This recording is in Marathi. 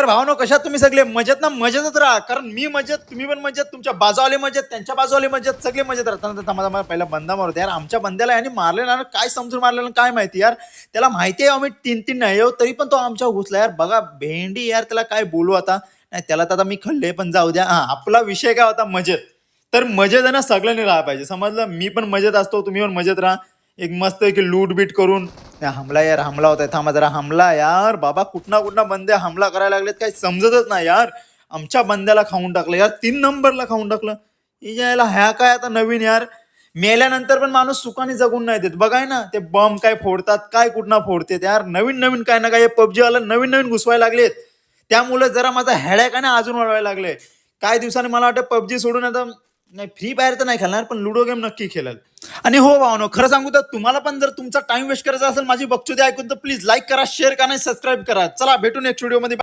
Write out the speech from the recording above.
तर भावनो कशात तुम्ही सगळे मजेत ना? मजेतच राहा. कारण मी मजेत, तुम्ही पण मजेत, तुमच्या बाजूवाले मजेत, त्यांच्या बाजूवाले मजेत, सगळे मजेत राहतात. तर थांबा, थांबा पहिला बंदा मारतो यार. आमच्या बंद्याला याने मारले ना, काय समजून मारलेलं काय माहिती यार. त्याला माहिती आहे आम्ही 3-3 नाही आहोत, तरी पण तो आमच्यावर घुसला यार. बघा भेंडी यार, त्याला काय बोलू आता? नाही त्याला तर आता मी खल्ले पण जाऊ द्या. हां, आपला विषय काय होता मजेत. तर मजेत आहे ना सगळ्यांनी राहायला पाहिजे. समजलं? मी पण मजेत असतो, तुम्ही पण मजेत राहा. एक मस्त की लूट बीट करून हमला यार हमला होताय. थांबा जरा हमला यार बाबा कुठना बंदे हमला करायला लागलेत काही समजतच नाही यार. आमच्या बंद्याला खाऊन टाकलं यार, 3 नंबरला खाऊन टाकलं. यायला ह्या काय आता नवीन यार. मेल्यानंतर पण माणूस सुखाने जगून नाही देत. बघाय ना ते बॉम्ब काय फोडतात, काय कुठना फोडतात यार. नवीन नवीन काय ना काय पबजी वाला नवीन नवीन घुसवायला लागलेत. त्यामुळे जरा माझा हेडॅक आहे ना अजून वाढवायला लागले. काही दिवसांनी मला वाटतं पबजी सोडून आता नाही फ्री फायर तर नाही खेळणार पण लुडो गेम नक्की खेळेल. आणि हो भावनो खरं सांगू तर तुम्हाला पण जर तुमचा टाइम वेस्ट करायचा असेल माझी बकचोदी ऐकून तर प्लीज लाईक करा, शेअर करा आणि सबस्क्राईब करा. चला भेटून नेक्स्ट व्हिडिओमध्ये.